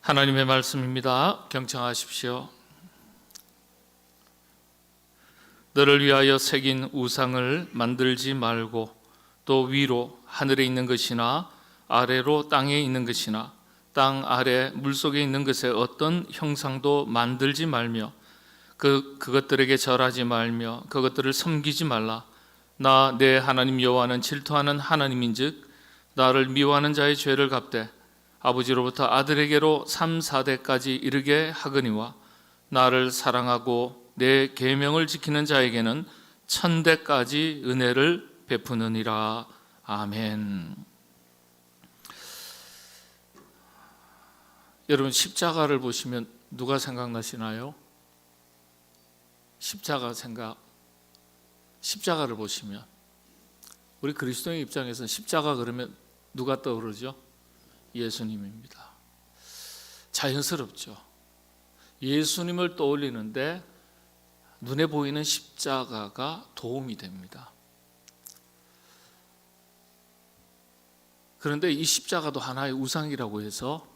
하나님의 말씀입니다. 경청하십시오. 너를 위하여 새긴 우상을 만들지 말고 또 위로 하늘에 있는 것이나 아래로 땅에 있는 것이나 땅 아래 물속에 있는 것에 어떤 형상도 만들지 말며 그것들에게 절하지 말며 그것들을 섬기지 말라. 나 내 하나님 여호와는 질투하는 하나님인즉 나를 미워하는 자의 죄를 갚되 아버지로부터 아들에게로 3, 4대까지 이르게 하거니와 나를 사랑하고 내 계명을 지키는 자에게는 1000대까지 은혜를 베푸느니라. 아멘. 여러분, 십자가를 보시면 누가 생각나시나요? 십자가를 보시면 우리 그리스도인 입장에서는 십자가 그러면 누가 떠오르죠? 예수님입니다. 자연스럽죠. 예수님을 떠올리는데 눈에 보이는 십자가가 도움이 됩니다. 그런데 이 십자가도 하나의 우상이라고 해서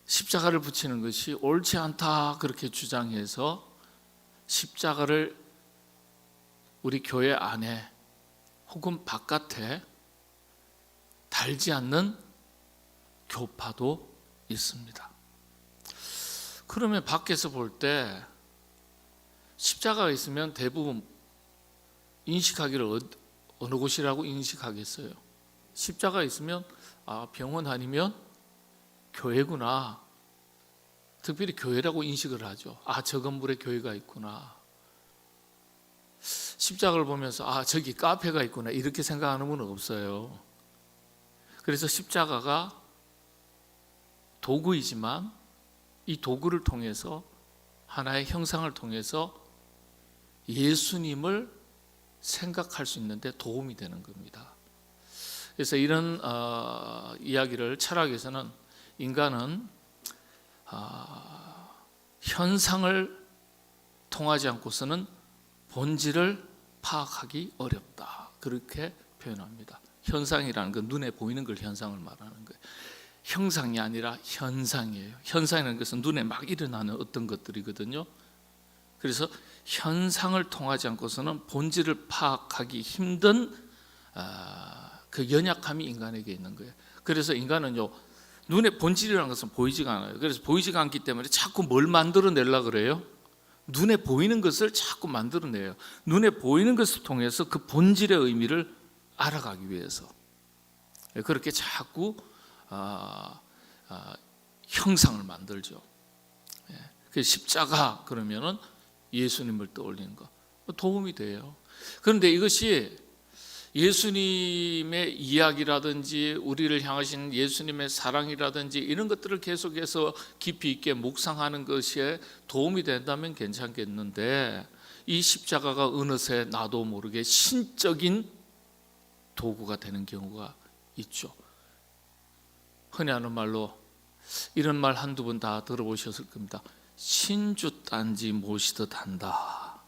십자가를 붙이는 것이 옳지 않다 그렇게 주장해서 십자가를 우리 교회 안에 혹은 바깥에 달지 않는 교파도 있습니다. 그러면 밖에서 볼 때 십자가가 있으면 대부분 인식하기를 어느 곳이라고 인식하겠어요? 십자가가 있으면 병원 아니면 교회구나. 특별히 교회라고 인식을 하죠. 저 건물에 교회가 있구나. 십자가를 보면서 저기 카페가 있구나 이렇게 생각하는 분은 없어요. 그래서 십자가가 도구이지만 이 도구를 통해서 하나의 형상을 통해서 예수님을 생각할 수 있는데 도움이 되는 겁니다. 그래서 이런 이야기를 철학에서는 인간은 현상을 통하지 않고서는 본질을 파악하기 어렵다 그렇게 표현합니다. 현상이라는 건 눈에 보이는 걸 현상을 말하는 거예요. 형상이 아니라 현상이에요. 현상이라는 것은 눈에 막 일어나는 어떤 것들이거든요. 그래서 현상을 통하지 않고서는 본질을 파악하기 힘든 그 연약함이 인간에게 있는 거예요. 그래서 인간은요, 눈에 본질이라는 것은 보이지가 않아요. 그래서 보이지가 않기 때문에 자꾸 뭘 만들어내려고 그래요? 눈에 보이는 것을 자꾸 만들어내요. 눈에 보이는 것을 통해서 그 본질의 의미를 알아가기 위해서 그렇게 자꾸 형상을 만들죠. 그래서 십자가 그러면은 예수님을 떠올리는 거 도움이 돼요. 그런데 이것이 예수님의 이야기라든지 우리를 향하신 예수님의 사랑이라든지 이런 것들을 계속해서 깊이 있게 묵상하는 것에 도움이 된다면 괜찮겠는데 이 십자가가 어느새 나도 모르게 신적인 도구가 되는 경우가 있죠. 흔히 하는 말로 이런 말 한두 번 다 들어보셨을 겁니다. 신주단지 모시듯 한다.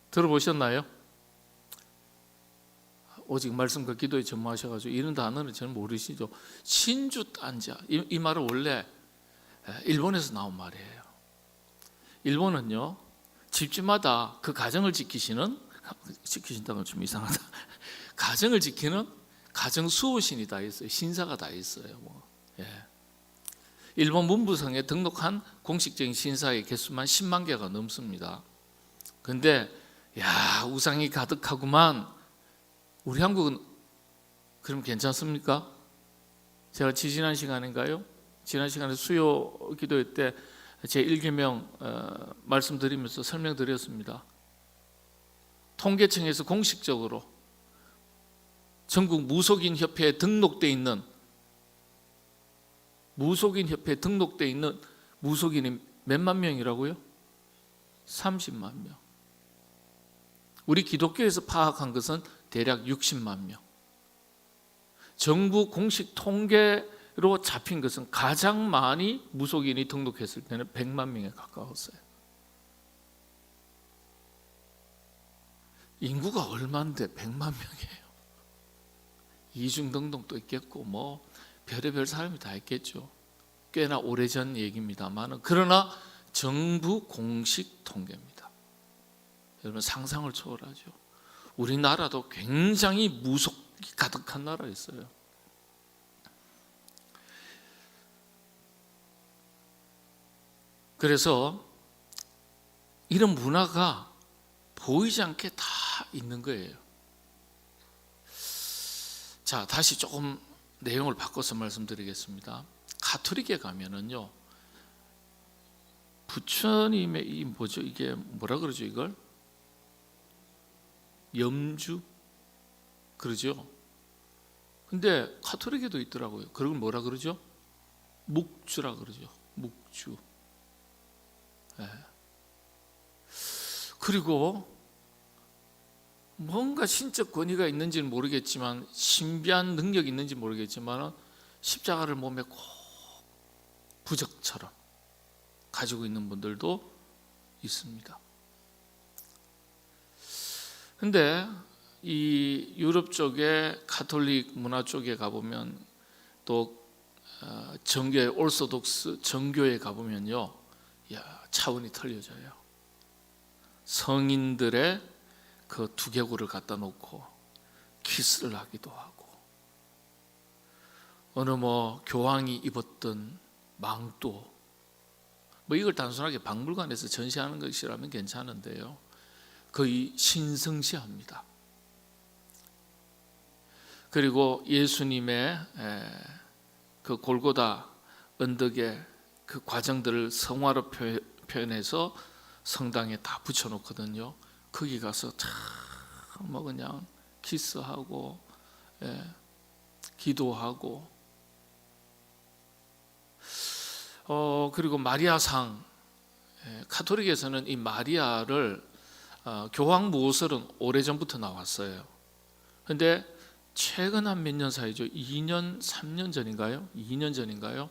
들어보셨나요? 오직 말씀과 기도에 전무하셔가지고 이런 단어는 저는 모르시죠. 신주단자 이 말은 원래 일본에서 나온 말이에요. 일본은요 집집마다 그 가정을 지키신다는 건 좀 이상하다. 가정을 지키는 가정 수호신이 다 있어요. 신사가 다 있어요. 일본 문부성에 등록한 공식적인 신사의 개수만 10만 개가 넘습니다. 그런데 우상이 가득하구만. 우리 한국은 그럼 괜찮습니까? 제가 지난 시간에 수요 기도회 때 제 1계명 말씀드리면서 설명드렸습니다. 통계청에서 공식적으로 전국 무속인 협회에 등록되어 있는 무속인이 몇만 명이라고요? 30만 명. 우리 기독교에서 파악한 것은 대략 60만 명. 정부 공식 통계로 잡힌 것은 가장 많이 무속인이 등록했을 때는 100만 명에 가까웠어요. 인구가 얼마인데 100만 명이에요. 이중등록도 있겠고 별의별 사람이 다 있겠죠. 꽤나 오래전 얘기입니다만, 그러나 정부 공식 통계입니다. 여러분 상상을 초월하죠. 우리나라도 굉장히 무속이 가득한 나라였어요. 그래서 이런 문화가 보이지 않게 다 있는 거예요. 자, 다시 조금 내용을 바꿔서 말씀드리겠습니다. 가톨릭에 가면은요, 부처님의 이 뭐죠? 이게 뭐라 그러죠? 이걸 염주 그러죠. 근데 가톨릭에도 있더라고요. 그걸 뭐라 그러죠? 묵주라 그러죠. 묵주. 네. 그리고 뭔가 신적 권위가 있는지는 모르겠지만, 신비한 능력이 있는지 모르겠지만, 십자가를 몸에 꼭 부적처럼 가지고 있는 분들도 있습니다. 근데 이 유럽 쪽에 가톨릭 문화 쪽에 가보면, 또 정교회 올소독스 정교회에 가보면요, 차원이 틀려져요. 성인들의 그 두개골을 갖다 놓고 키스를 하기도 하고, 어느 교황이 입었던 망토, 이걸 단순하게 박물관에서 전시하는 것이라면 괜찮은데요, 거의 신성시합니다. 그리고 예수님의 그 골고다 언덕의 그 과정들을 성화로 표현해서 성당에 다 붙여놓거든요. 거기 가서 그냥 키스하고, 기도하고, 그리고 마리아상, 가톨릭에서는 이 마리아를 교황 모설은 오래전부터 나왔어요. 그런데 최근 한 몇 년 사이죠. 2년, 3년 전인가요? 2년 전인가요?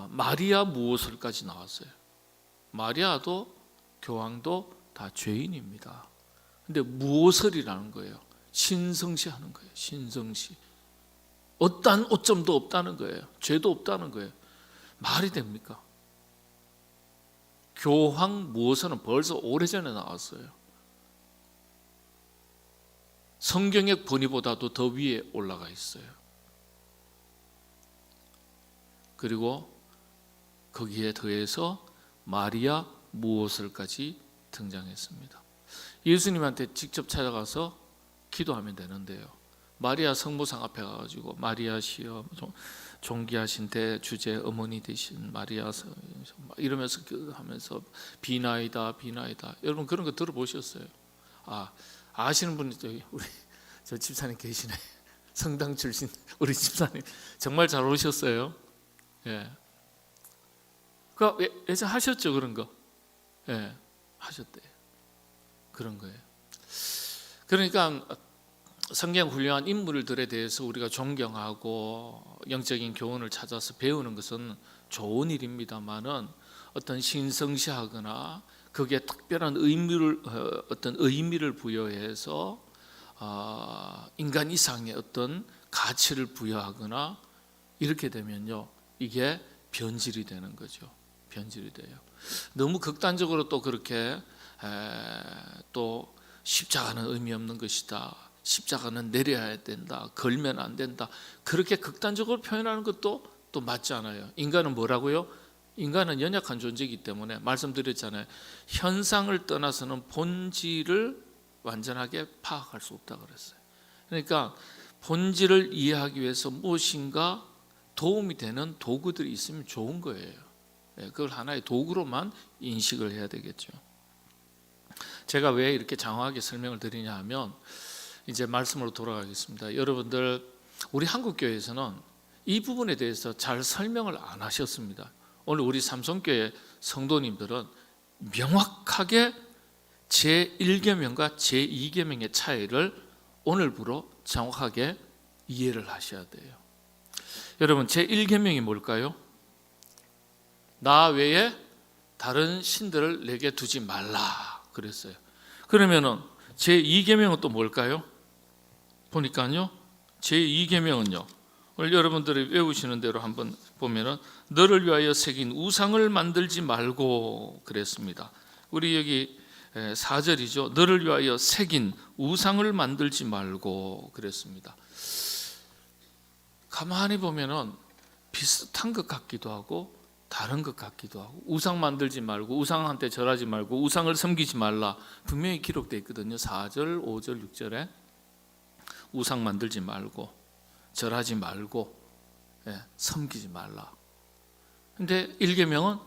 마리아 무호설까지 나왔어요. 마리아도 교황도 다 죄인입니다. 근데 무호설이라는 거예요. 신성시하는 거예요. 신성시. 어떠한 오점도 없다는 거예요. 죄도 없다는 거예요. 말이 됩니까? 교황 무호설은 벌써 오래전에 나왔어요. 성경의 권위보다도 더 위에 올라가 있어요. 그리고 거기에 더해서 마리아 무호설까지 등장했습니다. 예수님한테 직접 찾아가서 기도하면 되는데요, 마리아 성모상 앞에 가가지고 마리아시여, 존귀하신 대주제 어머니 되신 마리아, 이러면서 하면서 비나이다 비나이다. 여러분 그런 거 들어보셨어요? 아시는 분이 우리 저 집사님 계시네. 성당 출신 우리 집사님 정말 잘 오셨어요. 예. 예전 하셨죠 그런 거? 예, 하셨대요. 그런 거예요. 그러니까 성경 훌륭한 인물들에 대해서 우리가 존경하고 영적인 교훈을 찾아서 배우는 것은 좋은 일입니다만은, 어떤 신성시하거나 그게 특별한 어떤 의미를 부여해서 인간 이상의 어떤 가치를 부여하거나 이렇게 되면요, 이게 변질이 되는 거죠. 변질이 돼요. 너무 극단적으로 또 그렇게 또 십자가는 의미 없는 것이다, 십자가는 내려야 된다, 걸면 안 된다, 그렇게 극단적으로 표현하는 것도 또 맞지 않아요. 인간은 뭐라고요? 인간은 연약한 존재이기 때문에 말씀드렸잖아요. 현상을 떠나서는 본질을 완전하게 파악할 수 없다 그랬어요. 그러니까 본질을 이해하기 위해서 무엇인가 도움이 되는 도구들이 있으면 좋은 거예요. 그걸 하나의 도구로만 인식을 해야 되겠죠. 제가 왜 이렇게 장황하게 설명을 드리냐 하면, 이제 말씀으로 돌아가겠습니다. 여러분들, 우리 한국교회에서는 이 부분에 대해서 잘 설명을 안 하셨습니다. 오늘 우리 삼성교회 성도님들은 명확하게 제1계명과 제2계명의 차이를 오늘부로 정확하게 이해를 하셔야 돼요. 여러분, 제1계명이 뭘까요? 나 외에 다른 신들을 내게 두지 말라 그랬어요. 그러면은 제2계명은 또 뭘까요? 보니까요, 제2계명은요, 오늘 여러분들이 외우시는 대로 한번 보면은 너를 위하여 새긴 우상을 만들지 말고 그랬습니다. 우리 여기 4절이죠. 너를 위하여 새긴 우상을 만들지 말고 그랬습니다. 가만히 보면은 비슷한 것 같기도 하고 다른 것 같기도 하고, 우상 만들지 말고 우상한테 절하지 말고 우상을 섬기지 말라 분명히 기록되어 있거든요. 4절, 5절, 6절에 우상 만들지 말고 절하지 말고 섬기지 말라. 근데 1계명은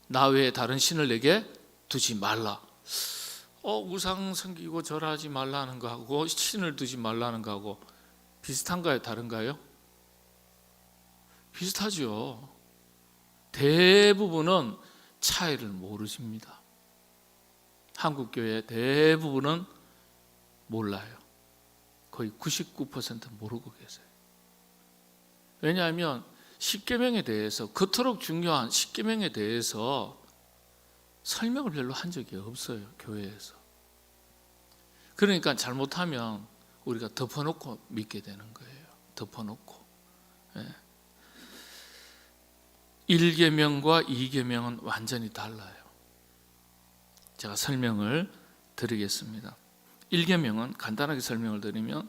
나 외에 다른 신을 내게 두지 말라. 우상 섬기고 절하지 말라는 거하고 신을 두지 말라는 거하고 비슷한가요? 다른가요? 비슷하죠. 대부분은 차이를 모르십니다. 한국교회 대부분은 몰라요. 거의 99% 모르고 계세요. 왜냐하면 십계명에 대해서, 그토록 중요한 십계명에 대해서 설명을 별로 한 적이 없어요, 교회에서. 그러니까 잘못하면 우리가 덮어놓고 믿게 되는 거예요. 덮어놓고. 1계명과 2계명은 완전히 달라요. 제가 설명을 드리겠습니다. 1계명은 간단하게 설명을 드리면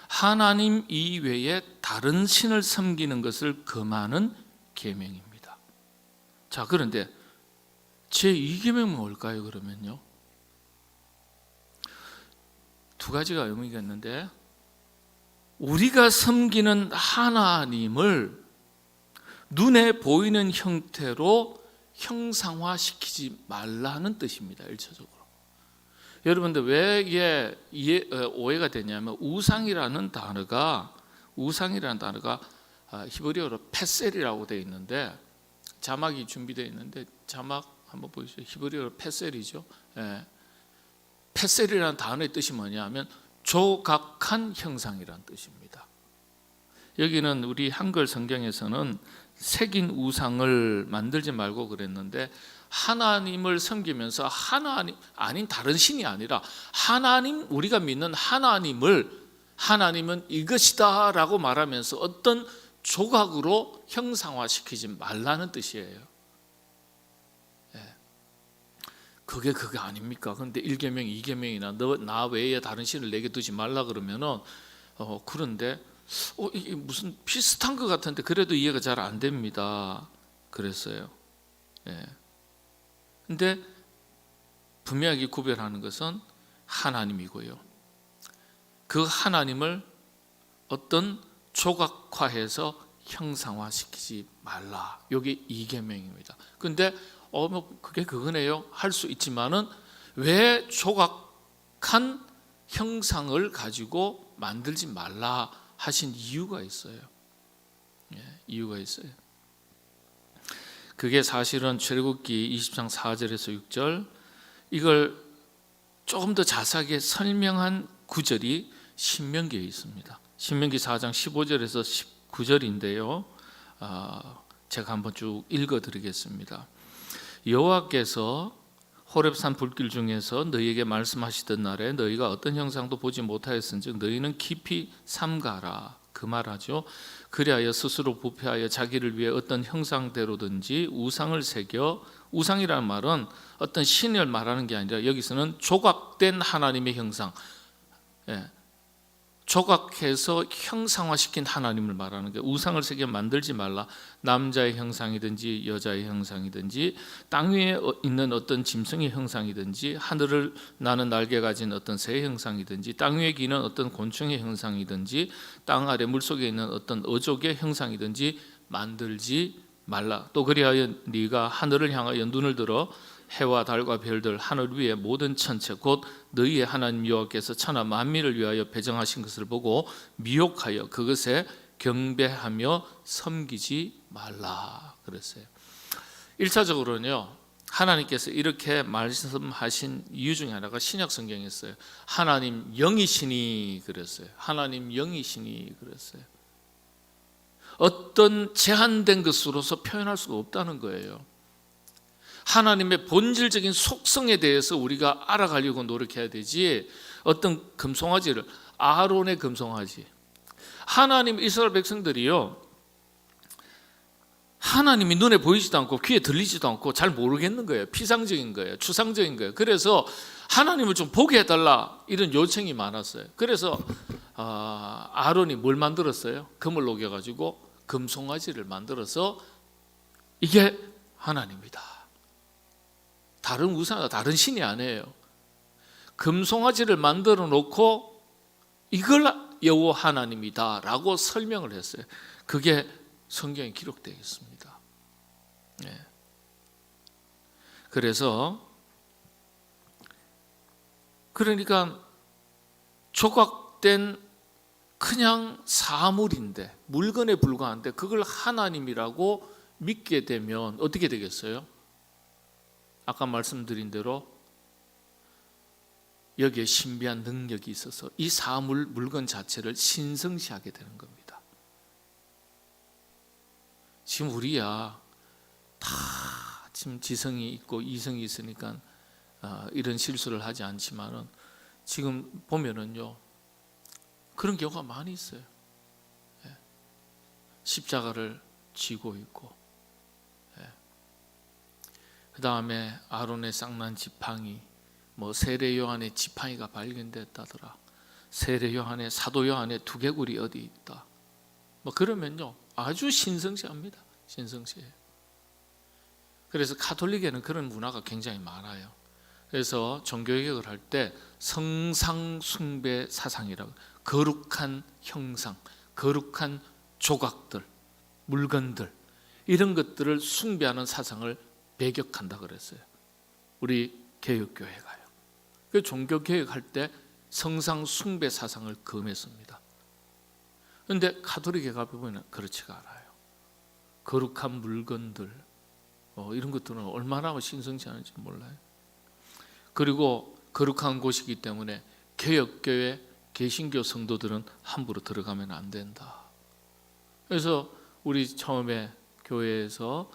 하나님 이외에 다른 신을 섬기는 것을 금하는 계명입니다. 자, 그런데 제2계명은 뭘까요? 그러면요, 두 가지가 의미가 있는데, 우리가 섬기는 하나님을 눈에 보이는 형태로 형상화시키지 말라는 뜻입니다. 1차적으로. 여러분들 왜 이게 오해가 되냐면, 우상이라는 단어가 히브리어로 페셀이라고 되어 있는데, 자막이 준비되어 있는데 자막 한번 보시죠. 히브리어로 페셀이죠. 페셀이라는 단어의 뜻이 뭐냐면 조각한 형상이라는 뜻입니다. 여기는 우리 한글 성경에서는 새긴 우상을 만들지 말고 그랬는데, 하나님을 섬기면서 하나님 아닌 다른 신이 아니라 하나님, 우리가 믿는 하나님은 이것이다 라고 말하면서 어떤 조각으로 형상화시키지 말라는 뜻이에요. 그게 아닙니까? 그런데 1계명, 2계명이나 나 외에 다른 신을 내게 두지 말라 그러면은 그런데 이게 무슨 비슷한 것 같은데 그래도 이해가 잘 안 됩니다. 그랬어요. 근데 분명하게 구별하는 것은 하나님이고요, 그 하나님을 어떤 조각화해서 형상화시키지 말라. 이게 2계명입니다. 그런데 그게 그거네요 할 수 있지만은 왜 조각한 형상을 가지고 만들지 말라 하신 이유가 있어요. 이유가 있어요. 그게 사실은 출애굽기 20장 4절에서 6절, 이걸 조금 더 자세하게 설명한 구절이 신명기에 있습니다. 신명기 4장 15절에서 19절인데요. 제가 한번 쭉 읽어드리겠습니다. 여호와께서 호렙산 불길 중에서 너희에게 말씀하시던 날에 너희가 어떤 형상도 보지 못하였은즉 너희는 깊이 삼가라. 그 말하죠. 그리하여 스스로 부패하여 자기를 위해 어떤 형상대로든지 우상을 새겨, 우상이라는 말은 어떤 신을 말하는 게 아니라 여기서는 조각된 하나님의 형상, 조각해서 형상화시킨 하나님을 말하는 게, 우상을 새겨 만들지 말라. 남자의 형상이든지 여자의 형상이든지 땅 위에 있는 어떤 짐승의 형상이든지 하늘을 나는 날개 가진 어떤 새의 형상이든지 땅 위에 기는 어떤 곤충의 형상이든지 땅 아래 물속에 있는 어떤 어족의 형상이든지 만들지 말라. 또 그리하여 네가 하늘을 향하여 눈을 들어 해와 달과 별들, 하늘 위의 모든 천체 곧 너희의 하나님 여호와께서 천하 만민을 위하여 배정하신 것을 보고 미혹하여 그것에 경배하며 섬기지 말라 그랬어요. 1차적으로는요, 하나님께서 이렇게 말씀하신 이유 중에 하나가 신약 성경에 있어요. 하나님 영이시니 그랬어요. 하나님 영이시니 그랬어요. 어떤 제한된 것으로서 표현할 수가 없다는 거예요. 하나님의 본질적인 속성에 대해서 우리가 알아가려고 노력해야 되지, 어떤 금송아지를, 아론의 금송아지, 하나님 이스라엘 백성들이요, 하나님이 눈에 보이지도 않고 귀에 들리지도 않고 잘 모르겠는 거예요. 피상적인 거예요. 추상적인 거예요. 그래서 하나님을 좀 보게 해달라 이런 요청이 많았어요. 그래서 아론이 뭘 만들었어요? 금을 녹여가지고 금송아지를 만들어서 이게 하나님이다. 다른 우상, 다른 신이 아니에요. 금송아지를 만들어 놓고 이걸 여호와 하나님이다 라고 설명을 했어요. 그게 성경에 기록되어 있습니다. 네. 그러니까 조각된 그냥 사물인데, 물건에 불과한데 그걸 하나님이라고 믿게 되면 어떻게 되겠어요? 아까 말씀드린 대로 여기에 신비한 능력이 있어서 이 사물, 물건 자체를 신성시하게 되는 겁니다. 지금 우리야 다 지금 지성이 있고 이성이 있으니까 이런 실수를 하지 않지만은 지금 보면은요, 그런 경우가 많이 있어요. 십자가를 쥐고 있고, 그 다음에 아론의 쌍난 지팡이, 뭐 세례 요한의 지팡이가 발견됐다더라, 세례 요한의, 사도 요한의 두개골이 어디 있다, 뭐 그러면요 아주 신성시합니다. 신성시해요. 그래서 가톨릭에는 그런 문화가 굉장히 많아요. 그래서 종교개혁을 할 때 성상숭배 사상이라고, 거룩한 형상, 거룩한 조각들, 물건들, 이런 것들을 숭배하는 사상을 배격한다 그랬어요. 우리 개혁교회가요. 그 종교개혁할 때 성상숭배 사상을 금했습니다. 그런데 가톨릭에 가보면 그렇지가 않아요. 거룩한 물건들, 이런 것들은 얼마나 신성시하는지 몰라요. 그리고 거룩한 곳이기 때문에 개혁교회, 개신교 성도들은 함부로 들어가면 안 된다. 그래서 우리 처음에 교회에서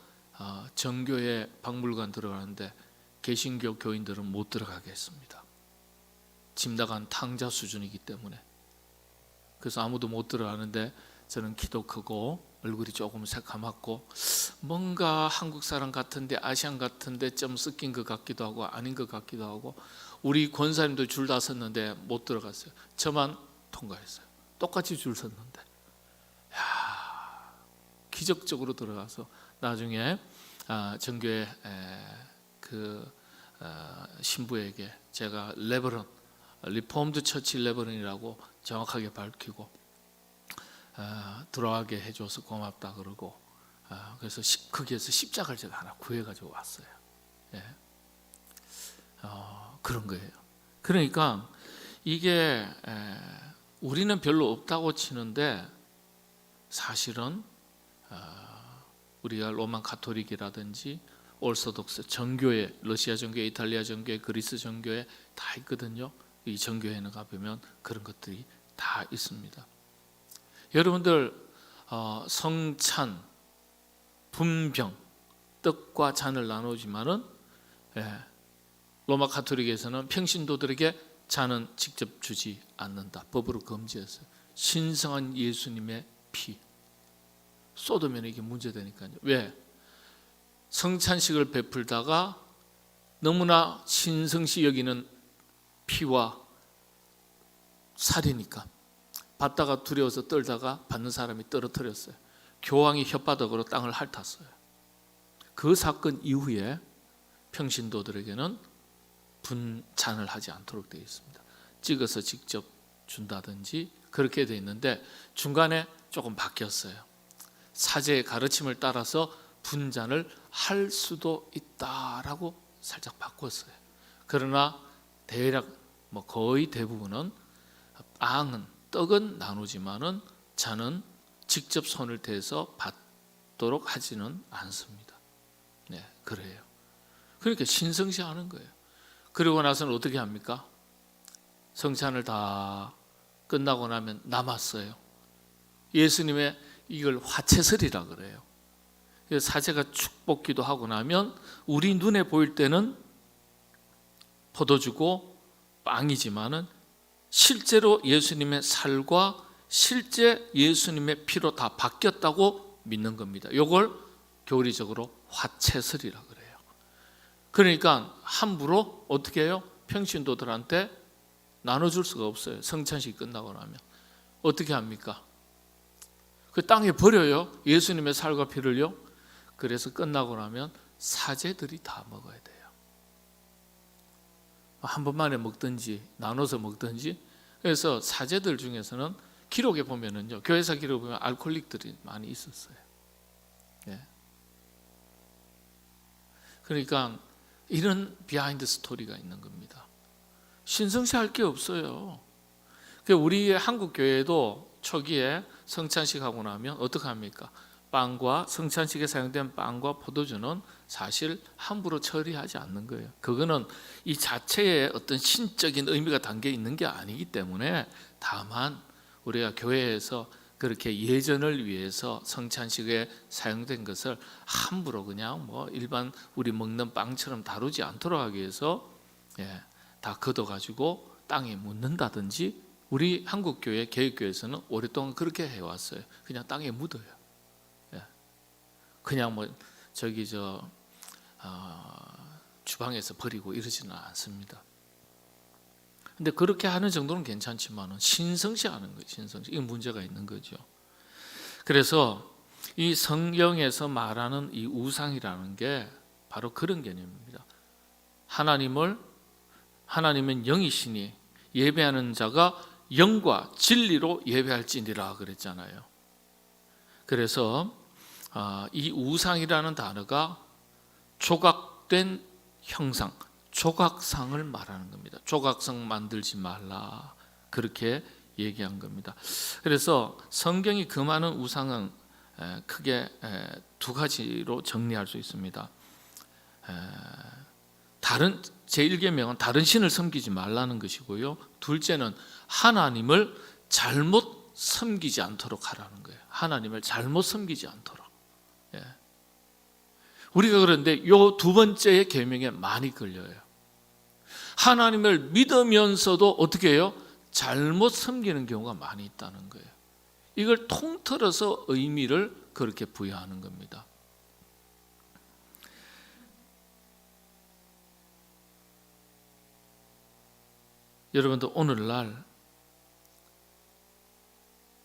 정교회 박물관 들어가는데 개신교 교인들은 못 들어가게 했습니다. 짐나간 탕자 수준이기 때문에. 그래서 아무도 못 들어가는데 저는 키도 크고 얼굴이 조금 새카맣고 뭔가 한국 사람 같은데 아시안 같은데 좀 섞인 것 같기도 하고 아닌 것 같기도 하고, 우리 권사님도 줄 다 섰는데 못 들어갔어요. 저만 통과했어요. 똑같이 줄 섰는데, 기적적으로 들어가서 나중에 정교회 그 신부에게 제가 레버런, 리폼드 처치 레버런이라고 정확하게 밝히고 들어가게 해줘서 고맙다 그러고, 그래서 거기에서 십자가를 제가 하나 구해가지고 왔어요. 예. 그런 거예요. 그러니까 이게 우리는 별로 없다고 치는데 사실은 우리가 로만 가톨릭이라든지 올소독스 정교회, 러시아 정교회, 이탈리아 정교회, 그리스 정교회 다 있거든요. 이 정교회는 가보면 그런 것들이 다 있습니다. 여러분들 성찬, 분병, 떡과 잔을 나누지만은 로마 가톨릭에서는 평신도들에게 잔은 직접 주지 않는다. 법으로 금지했어요. 신성한 예수님의 피 쏟으면 이게 문제되니까요. 왜? 성찬식을 베풀다가 너무나 신성시 여기는 피와 살이니까 받다가 두려워서 떨다가 받는 사람이 떨어뜨렸어요. 교황이 혓바닥으로 땅을 핥았어요. 그 사건 이후에 평신도들에게는 분잔을 하지 않도록 되어 있습니다. 찍어서 직접 준다든지 그렇게 되어 있는데 중간에 조금 바뀌었어요. 사제의 가르침을 따라서 분잔을 할 수도 있다라고 살짝 바꿨어요. 그러나 대략 거의 대부분은 빵은, 떡은 나누지만은 잔은 직접 손을 대서 받도록 하지는 않습니다. 네, 그래요. 그러니까 신성시하는 거예요. 그리고 나서는 어떻게 합니까? 성찬을 다 끝나고 나면 남았어요. 예수님의 이걸 화채설이라 그래요. 사제가 축복기도 하고 나면 우리 눈에 보일 때는 포도주고 빵이지만은 실제로 예수님의 살과 실제 예수님의 피로 다 바뀌었다고 믿는 겁니다. 이걸 교리적으로 화채설이라 그래요. 그러니까 함부로 어떻게 해요? 평신도들한테 나눠줄 수가 없어요. 성찬식 끝나고 나면 어떻게 합니까? 그 땅에 버려요. 예수님의 살과 피를요. 그래서 끝나고 나면 사제들이 다 먹어야 돼요. 한 번만에 먹든지 나눠서 먹든지. 그래서 사제들 중에서는 기록에 보면은요, 교회사 기록에 보면 알코올릭들이 많이 있었어요. 예. 그러니까 이런 비하인드 스토리가 있는 겁니다. 신성시 할 게 없어요. 우리 한국 교회도 초기에 성찬식 하고 나면 어떻게 합니까? 빵과 성찬식에 사용된 빵과 포도주는 사실 함부로 처리하지 않는 거예요. 그거는 이 자체에 어떤 신적인 의미가 담겨 있는 게 아니기 때문에, 다만 우리가 교회에서 그렇게 예전을 위해서 성찬식에 사용된 것을 함부로 그냥 뭐 일반 우리 먹는 빵처럼 다루지 않도록 하기 위해서 다 걷어가지고 땅에 묻는다든지, 우리 한국교회 개혁교회에서는 오랫동안 그렇게 해왔어요. 그냥 땅에 묻어요. 그냥 뭐 저기 주방에서 버리고 이러지는 않습니다. 근데 그렇게 하는 정도는 괜찮지만은 신성시하는 거예요. 신성시. 이건 문제가 있는 거죠. 그래서 이 성경에서 말하는 이 우상이라는 게 바로 그런 개념입니다. 하나님은 영이시니 예배하는 자가 영과 진리로 예배할지니라 그랬잖아요. 그래서 이 우상이라는 단어가 조각된 형상, 조각상을 말하는 겁니다. 조각상 만들지 말라, 그렇게 얘기한 겁니다. 그래서 성경이 금하는 우상은 크게 두 가지로 정리할 수 있습니다. 제1계명은 다른 신을 섬기지 말라는 것이고요. 둘째는 하나님을 잘못 섬기지 않도록 하라는 거예요. 하나님을 잘못 섬기지 않도록. 우리가 그런데 이 두 번째의 계명에 많이 걸려요. 하나님을 믿으면서도 어떻게 해요? 잘못 섬기는 경우가 많이 있다는 거예요. 이걸 통틀어서 의미를 그렇게 부여하는 겁니다. 여러분들, 오늘날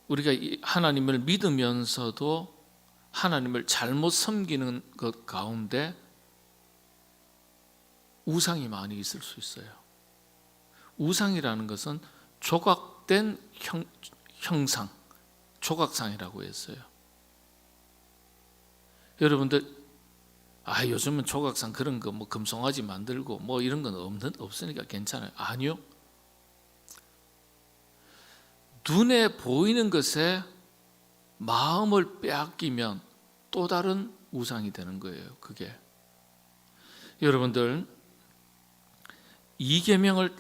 우리가 하나님을 믿으면서도 하나님을 잘못 섬기는 것 가운데 우상이 많이 있을 수 있어요. 우상이라는 것은 조각된 형상, 조각상이라고 했어요. 여러분들, 요즘은 조각상 그런 거 뭐 금송아지 만들고 뭐 이런 건 없으니까 괜찮아요. 아니요. 눈에 보이는 것에 마음을 빼앗기면 또 다른 우상이 되는 거예요. 그게. 여러분들, 이 계명을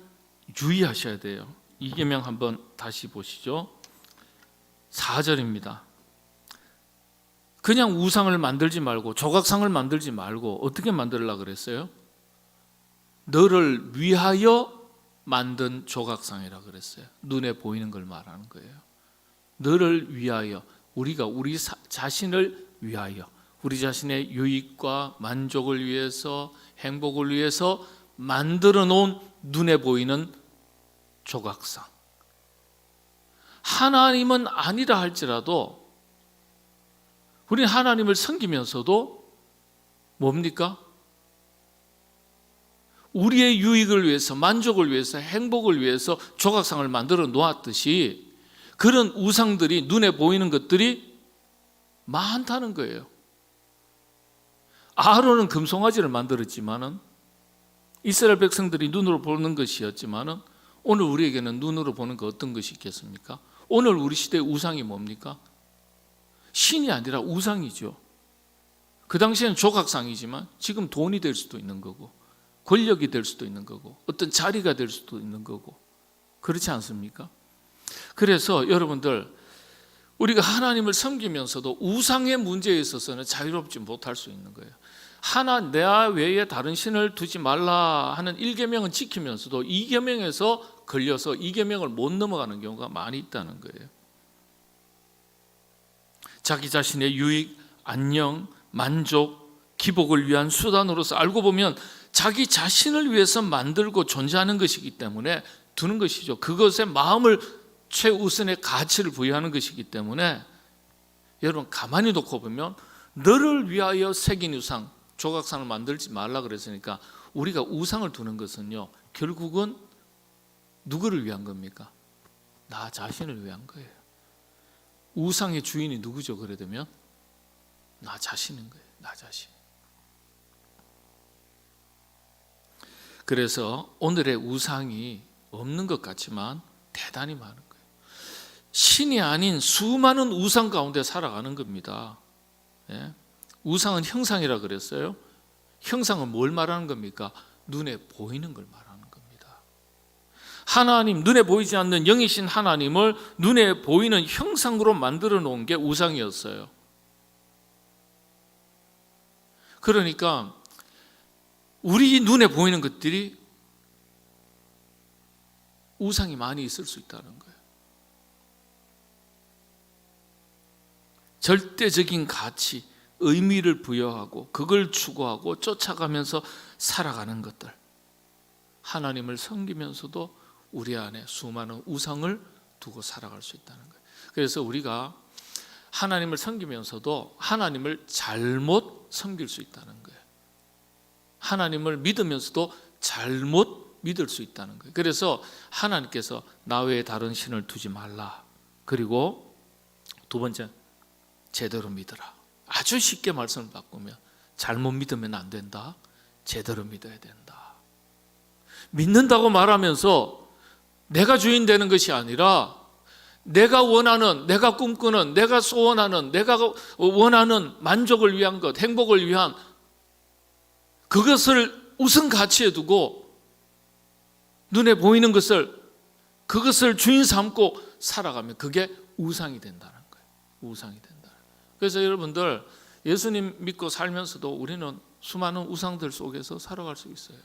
유의하셔야 돼요. 이 계명 한번 다시 보시죠. 4절입니다. 그냥 우상을 만들지 말고, 조각상을 만들지 말고 어떻게 만들려고 그랬어요? 너를 위하여 만든 조각상이라 그랬어요. 눈에 보이는 걸 말하는 거예요. 너를 위하여, 우리가 우리 자신을 위하여, 우리 자신의 유익과 만족을 위해서, 행복을 위해서 만들어 놓은 눈에 보이는 조각상. 하나님은 아니라 할지라도 우리는 하나님을 섬기면서도 뭡니까? 우리의 유익을 위해서, 만족을 위해서, 행복을 위해서 조각상을 만들어 놓았듯이 그런 우상들이, 눈에 보이는 것들이 많다는 거예요. 아론은 금송아지를 만들었지만은, 이스라엘 백성들이 눈으로 보는 것이었지만은, 오늘 우리에게는 눈으로 보는 거 어떤 것이 있겠습니까? 오늘 우리 시대의 우상이 뭡니까? 신이 아니라 우상이죠. 그 당시에는 조각상이지만 지금 돈이 될 수도 있는 거고, 권력이 될 수도 있는 거고, 어떤 자리가 될 수도 있는 거고, 그렇지 않습니까? 그래서 여러분들, 우리가 하나님을 섬기면서도 우상의 문제에 있어서는 자유롭지 못할 수 있는 거예요. 내 외에 다른 신을 두지 말라 하는 1계명은 지키면서도 2계명에서 걸려서 2계명을 못 넘어가는 경우가 많이 있다는 거예요. 자기 자신의 유익, 안녕, 만족, 기복을 위한 수단으로서 알고 보면 자기 자신을 위해서 만들고 존재하는 것이기 때문에 두는 것이죠. 그것에 마음을 최우선의 가치를 부여하는 것이기 때문에 여러분 가만히 놓고 보면 너를 위하여 새긴 우상, 조각상을 만들지 말라 그랬으니까 우리가 우상을 두는 것은요 결국은 누구를 위한 겁니까? 나 자신을 위한 거예요. 우상의 주인이 누구죠? 그래 되면 나 자신인 거예요. 나 자신. 그래서 오늘의 우상이 없는 것 같지만 대단히 많은 거예요. 신이 아닌 수많은 우상 가운데 살아가는 겁니다. 예? 우상은 형상이라 그랬어요. 형상은 뭘 말하는 겁니까? 눈에 보이는 걸 말하는 겁니다. 하나님, 눈에 보이지 않는 영이신 하나님을 눈에 보이는 형상으로 만들어 놓은 게 우상이었어요. 그러니까 우리 눈에 보이는 것들이 우상이 많이 있을 수 있다는 거예요. 절대적인 가치, 의미를 부여하고 그걸 추구하고 쫓아가면서 살아가는 것들, 하나님을 섬기면서도 우리 안에 수많은 우상을 두고 살아갈 수 있다는 거예요. 그래서 우리가 하나님을 섬기면서도 하나님을 잘못 섬길 수 있다는 거예요. 하나님을 믿으면서도 잘못 믿을 수 있다는 거예요. 그래서 하나님께서 나 외에 다른 신을 두지 말라. 그리고 두 번째, 제대로 믿어라. 아주 쉽게 말씀을 바꾸면 잘못 믿으면 안 된다. 제대로 믿어야 된다. 믿는다고 말하면서 내가 주인 되는 것이 아니라 내가 원하는, 내가 꿈꾸는, 내가 소원하는, 내가 원하는 만족을 위한 것, 행복을 위한 그것을 우선 가치에 두고 눈에 보이는 것을 그것을 주인 삼고 살아가면 그게 우상이 된다는 거예요. 우상이 된다. 그래서 여러분들 예수님 믿고 살면서도 우리는 수많은 우상들 속에서 살아갈 수 있어요.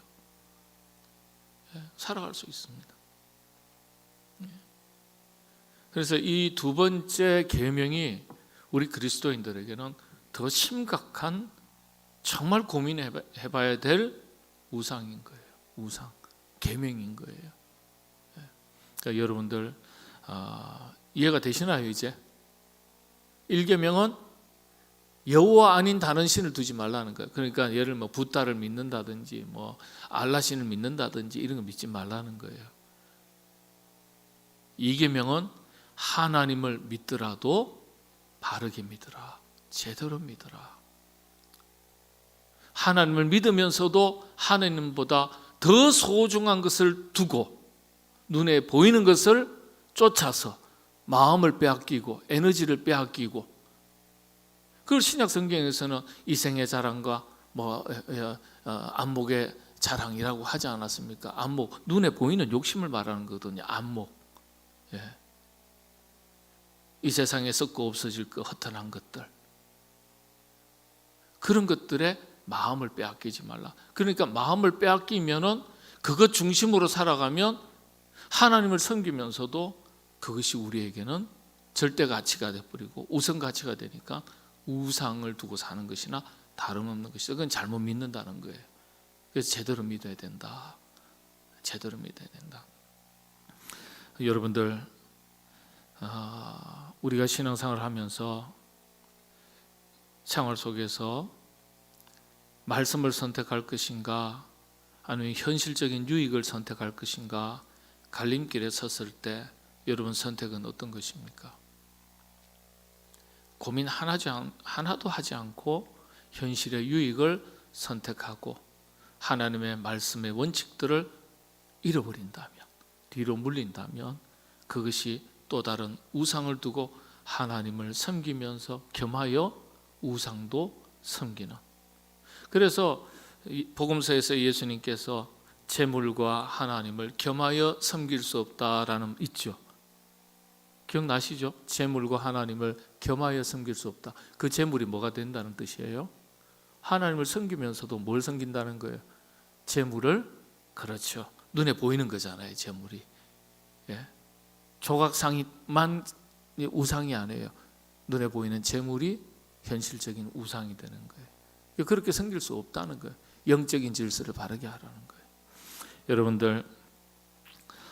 살아갈 수 있습니다. 그래서 이 두 번째 계명이 우리 그리스도인들에게는 더 심각한 정말 고민해봐야 될 우상인 거예요. 우상, 계명인 거예요. 그러니까 여러분들 이해가 되시나요 이제? 1계명은 여호와 아닌 다른 신을 두지 말라는 거예요. 그러니까 예를 뭐 붓다를 믿는다든지 뭐 알라신을 믿는다든지 이런 거 믿지 말라는 거예요. 2계명은 하나님을 믿더라도 바르게 믿으라. 제대로 믿으라. 하나님을 믿으면서도 하나님보다 더 소중한 것을 두고 눈에 보이는 것을 쫓아서 마음을 빼앗기고 에너지를 빼앗기고, 그걸 신약 성경에서는 이생의 자랑과 안목의 자랑이라고 하지 않았습니까? 안목, 눈에 보이는 욕심을 말하는 거거든요. 안목. 이 세상에 썩고 없어질 것, 허탄한 것들, 그런 것들에 마음을 빼앗기지 말라. 그러니까 마음을 빼앗기면은 그것 중심으로 살아가면 하나님을 섬기면서도 그것이 우리에게는 절대 가치가 되어버리고 우선 가치가 되니까 우상을 두고 사는 것이나 다름없는 것이다. 그건 잘못 믿는다는 거예요. 그래서 제대로 믿어야 된다. 제대로 믿어야 된다. 여러분들, 우리가 신앙생활을 하면서 생활 속에서 말씀을 선택할 것인가 아니면 현실적인 유익을 선택할 것인가 갈림길에 섰을 때 여러분 선택은 어떤 것입니까? 고민 하나도 하지 않고 현실의 유익을 선택하고 하나님의 말씀의 원칙들을 잃어버린다면, 뒤로 물린다면 그것이 또 다른 우상을 두고 하나님을 섬기면서 겸하여 우상도 섬기는. 그래서 복음서에서 예수님께서 재물과 하나님을 겸하여 섬길 수 없다라는 있죠. 기억나시죠? 재물과 하나님을 겸하여 섬길 수 없다. 그 재물이 뭐가 된다는 뜻이에요? 하나님을 섬기면서도 뭘 섬긴다는 거예요? 재물을, 그렇죠, 눈에 보이는 거잖아요. 재물이 조각상이만 우상이 아니에요. 눈에 보이는 재물이 현실적인 우상이 되는 거예요. 그렇게 섬길 수 없다는 거예요. 영적인 질서를 바르게 하라는 거예요. 여러분들,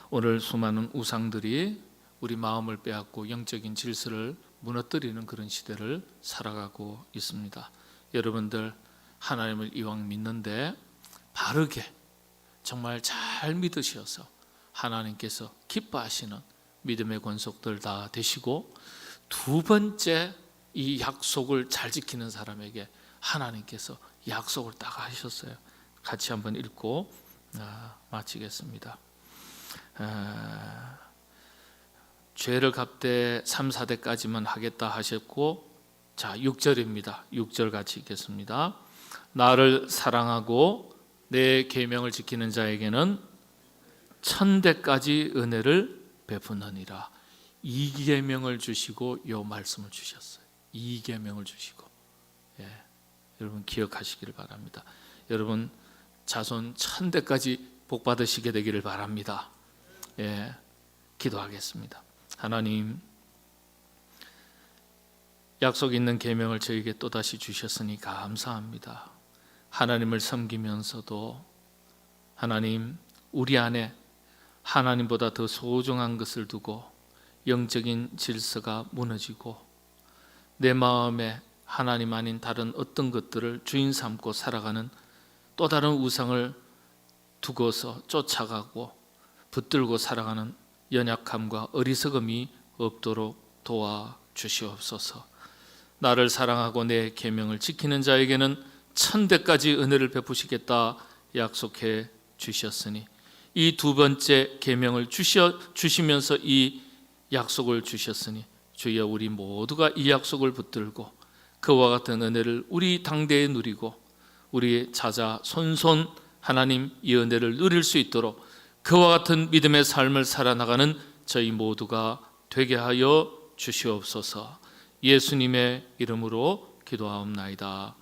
오늘 수많은 우상들이 우리 마음을 빼앗고 영적인 질서를 무너뜨리는 그런 시대를 살아가고 있습니다. 여러분들, 하나님을 이왕 믿는데 바르게 정말 잘 믿으셔서 하나님께서 기뻐하시는 믿음의 권속들 다 되시고, 두 번째 이 약속을 잘 지키는 사람에게 하나님께서 약속을 딱 하셨어요. 같이 한번 읽고 마치겠습니다. 죄를 갚되 3, 4대까지만 하겠다 하셨고, 자 6절입니다. 6절 같이 읽겠습니다. 나를 사랑하고 내 계명을 지키는 자에게는 1000대까지 은혜를 베푸느니라. 이 계명을 주시고 요 말씀을 주셨어요. 이 계명을 주시고, 여러분 기억하시기를 바랍니다. 여러분 자손 1000대까지 복 받으시게 되기를 바랍니다. 기도하겠습니다. 하나님, 약속 있는 계명을 저에게 또다시 주셨으니 감사합니다. 하나님을 섬기면서도 하나님, 우리 안에 하나님보다 더 소중한 것을 두고 영적인 질서가 무너지고 내 마음에 하나님 아닌 다른 어떤 것들을 주인 삼고 살아가는 또 다른 우상을 두고서 쫓아가고 붙들고 살아가는 연약함과 어리석음이 없도록 도와주시옵소서. 나를 사랑하고 내 계명을 지키는 자에게는 1000대까지 은혜를 베푸시겠다 약속해 주셨으니, 이 두 번째 계명을 주시면서 이 약속을 주셨으니, 주여 우리 모두가 이 약속을 붙들고 그와 같은 은혜를 우리 당대에 누리고 우리의 자자 손손 하나님 이 은혜를 누릴 수 있도록 그와 같은 믿음의 삶을 살아나가는 저희 모두가 되게 하여 주시옵소서. 예수님의 이름으로 기도하옵나이다.